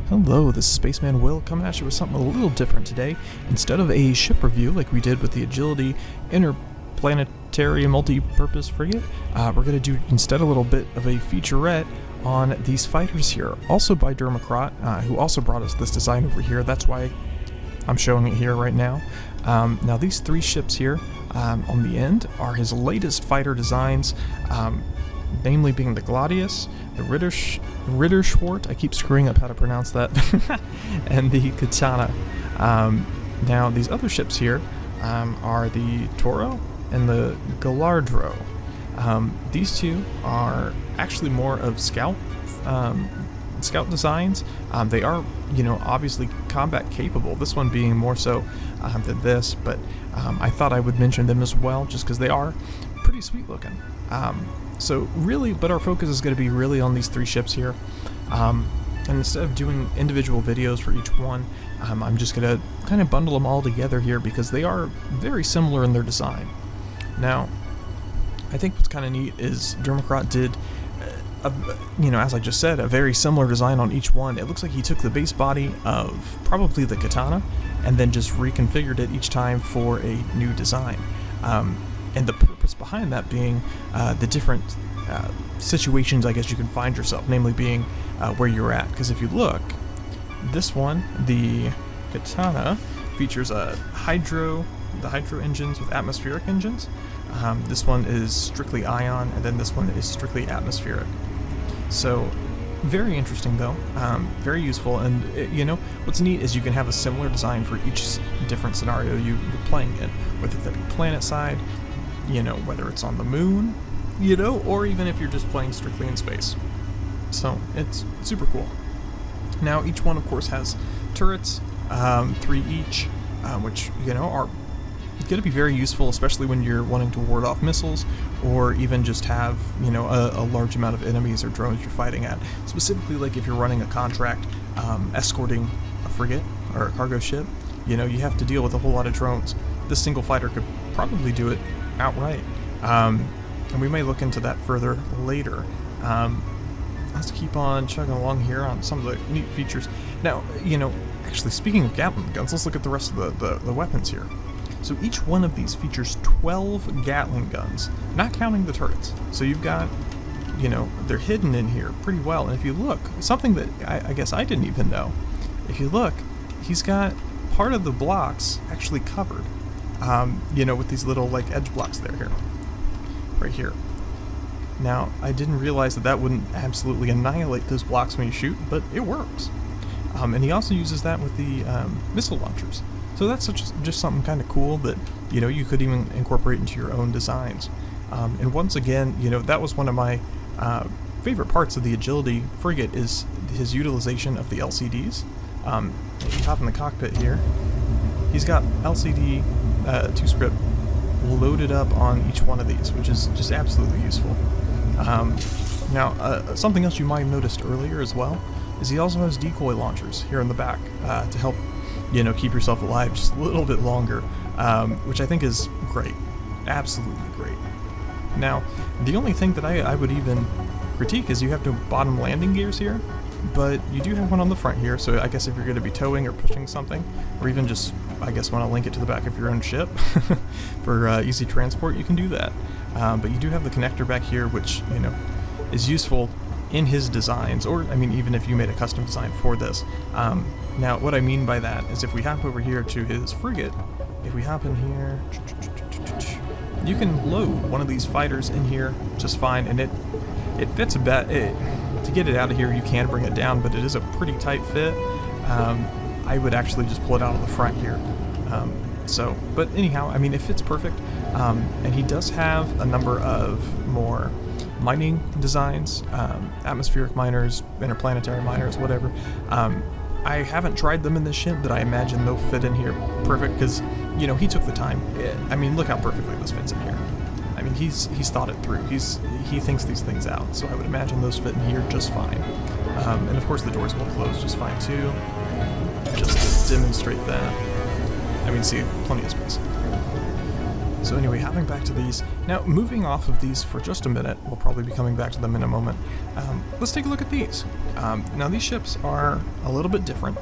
Hello, this is Spaceman Will coming at you with something a little different today. Instead of a ship review like we did with the Agility Interplanetary Multi-Purpose Frigate, we're going to do instead a little bit of a featurette on these fighters here. Also by DerMakrat, who also brought us this design over here. That's why I'm showing it here right now. Now these three ships here on the end are his latest fighter designs, namely being the Gladius, the Ritterschwert, I keep screwing up how to pronounce that, and the Katana. Now these other ships here are the Toro and the Galardro. These two are actually more of scout designs. They are, obviously combat capable. This one being more so than this, but I thought I would mention them as well, just because they are pretty sweet looking. So really, but our focus is going to be really on these three ships here. And instead of doing individual videos for each one, I'm just going to kind of bundle them all together here because they are very similar in their design. Now, I think what's kind of neat is DerMakrat did, as I just said, a very similar design on each one. It looks like he took the base body of probably the Katana and then just reconfigured it each time for a new design. And the purpose behind that being the different situations, I guess, you can find yourself, namely being where you're at. Because if you look, this one, the Katana, features the hydro engines with atmospheric engines. This one is strictly ion, and then this one is strictly atmospheric. So, very interesting though, very useful, and what's neat is you can have a similar design for each different scenario you're playing in, whether that be planet side, whether it's on the moon, or even if you're just playing strictly in space. So it's super cool. Now each one of course has turrets, 3 each, which are going to be very useful, especially when you're wanting to ward off missiles, or even just have a large amount of enemies or drones you're fighting at. Specifically, like if you're running a contract escorting a frigate or a cargo ship, you have to deal with a whole lot of drones. This single fighter could probably do it outright, and we may look into that further later. Let's keep on chugging along here on some of the neat features. Now, actually speaking of Gatling guns, let's look at the rest of the weapons here. So each one of these features 12 Gatling guns, not counting the turrets. So you've got, they're hidden in here pretty well. And if you look, something that I guess I didn't even know, if you look, he's got part of the blocks actually covered, with these little like edge blocks here, right here. Now, I didn't realize that wouldn't absolutely annihilate those blocks when you shoot, but it works. And he also uses that with the missile launchers. So that's just something kind of cool that, you could even incorporate into your own designs. And once again, that was one of my favorite parts of the Agility frigate is his utilization of the LCDs. If you hop in the cockpit here, he's got LCD 2-script loaded up on each one of these, which is just absolutely useful. Now, something else you might have noticed earlier as well is he also has Decoy Launchers here in the back to help keep yourself alive just a little bit longer, which I think is great. Absolutely great. Now, the only thing that I would even critique is you have no bottom landing gears here, but you do have one on the front here, so I guess if you're going to be towing or pushing something, or even just, I guess, want to link it to the back of your own ship for easy transport, you can do that. But you do have the connector back here, which, is useful in his designs, or, even if you made a custom design for this. Now, what I mean by that is if we hop over here to his frigate, if we hop in here, you can load one of these fighters in here just fine, and it fits a bit. To get it out of here, you can bring it down, but it is a pretty tight fit. I would actually just pull it out of the front here. But anyhow, it fits perfect. And he does have a number of more mining designs, atmospheric miners, interplanetary miners, whatever. I haven't tried them in this ship, but I imagine they'll fit in here perfect because, he took the time. Look how perfectly this fits in here. He's thought it through. He thinks these things out, so I would imagine those fit in here just fine. And of course the doors will close just fine too, just to demonstrate that. See, plenty of space. So anyway, hopping back to these. Now, moving off of these for just a minute, we'll probably be coming back to them in a moment. Let's take a look at these. Now, these ships are a little bit different.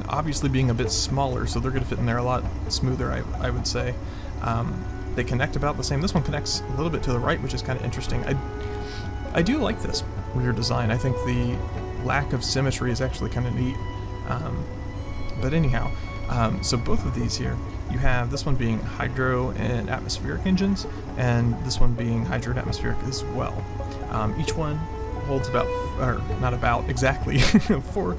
Obviously being a bit smaller, so they're going to fit in there a lot smoother, I would say. They connect about the same. This one connects a little bit to the right, which is kind of interesting. I do like this rear design. I think the lack of symmetry is actually kind of neat. But anyhow, so both of these here, you have this one being hydro and atmospheric engines, and this one being hydro and atmospheric as well. Each one holds about, or not about, exactly 4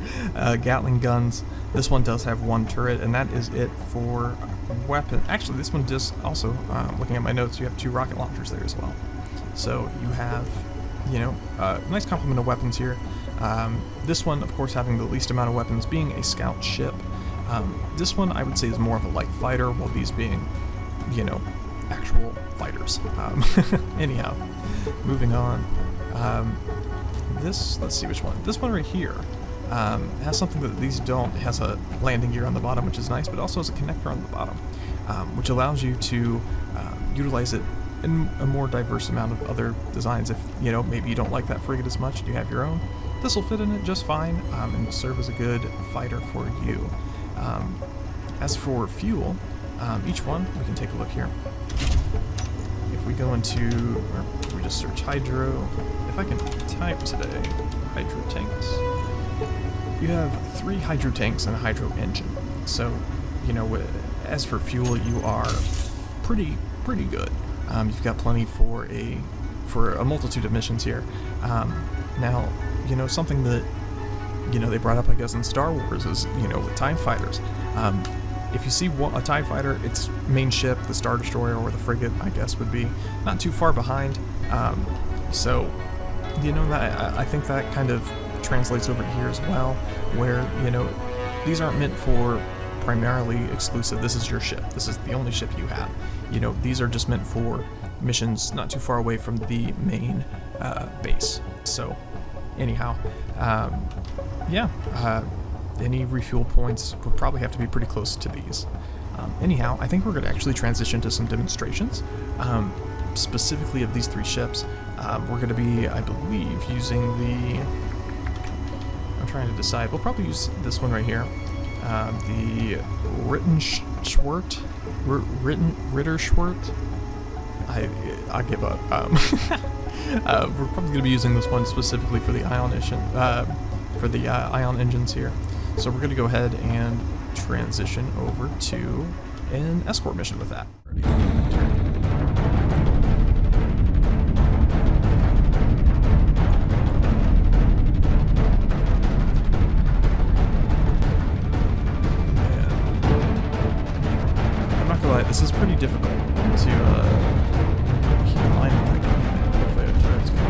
Gatling guns. This one does have 1 turret, and that is it for weapon. Actually, this one does also, looking at my notes, you have 2 rocket launchers there as well. So you have, you know, a nice complement of weapons here. This one, of course, having the least amount of weapons, being a scout ship. This one, I would say, is more of a light fighter, while these being, you know, actual fighters. Anyhow, moving on. Let's see which one. This one right here has something that these don't. It has a landing gear on the bottom, which is nice, but also has a connector on the bottom, which allows you to utilize it in a more diverse amount of other designs. If, you know, maybe you don't like that frigate as much, you have your own. This will fit in it just fine, and will serve as a good fighter for you. As for fuel, each one, we can take a look here. If we go into, or we just search hydro, if I can type today, hydro tanks, you have 3 hydro tanks and a hydro engine. So, you know, as for fuel, you are pretty good. You've got plenty for a multitude of missions here. Now, you know, something that, you know, they brought up, I guess, in Star Wars is, you know, with TIE fighters. If you see a TIE fighter, its main ship, the Star Destroyer or the frigate, I guess, would be not too far behind. So, you know, that I think that kind of translates over here as well, where, you know, these aren't meant for primarily exclusive. This is your ship. This is the only ship you have. You know, these are just meant for missions not too far away from the main base. So, anyhow, yeah. Any refuel points would probably have to be pretty close to these. Anyhow, I think we're going to actually transition to some demonstrations, specifically of these 3 ships. We're going to be, I believe, using the... I'm trying to decide. We'll probably use this one right here. The Ritterschwert. I give up. We're probably going to be using this one specifically for the ion engines here. So we're going to go ahead and transition over to an escort mission with that. I'm not gonna lie, this is pretty difficult to keep in line with that gun. Hopefully our turret's good.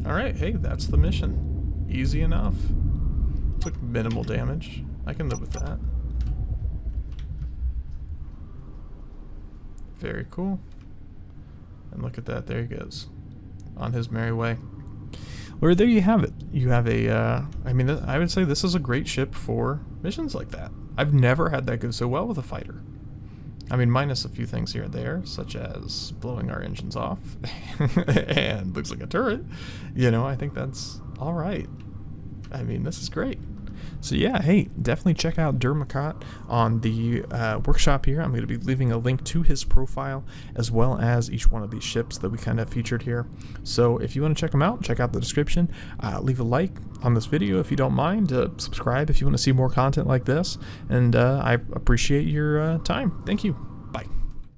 Alright, hey, that's the mission. Easy enough. Took minimal damage. I can live with that. Very cool. And look at that, there he goes. On his merry way. Well, there you have it. You have a, I mean, I would say this is a great ship for missions like that. I've never had that go so well with a fighter. I mean, minus a few things here and there, such as blowing our engines off and looks like a turret. You know, I think that's all right. I mean, this is great. So yeah, hey, definitely check out DerMakrat on the workshop here. I'm going to be leaving a link to his profile as well as each one of these ships that we kind of featured here. So if you want to check them out, check out the description. Leave a like on this video if you don't mind. Subscribe if you want to see more content like this. And I appreciate your time. Thank you.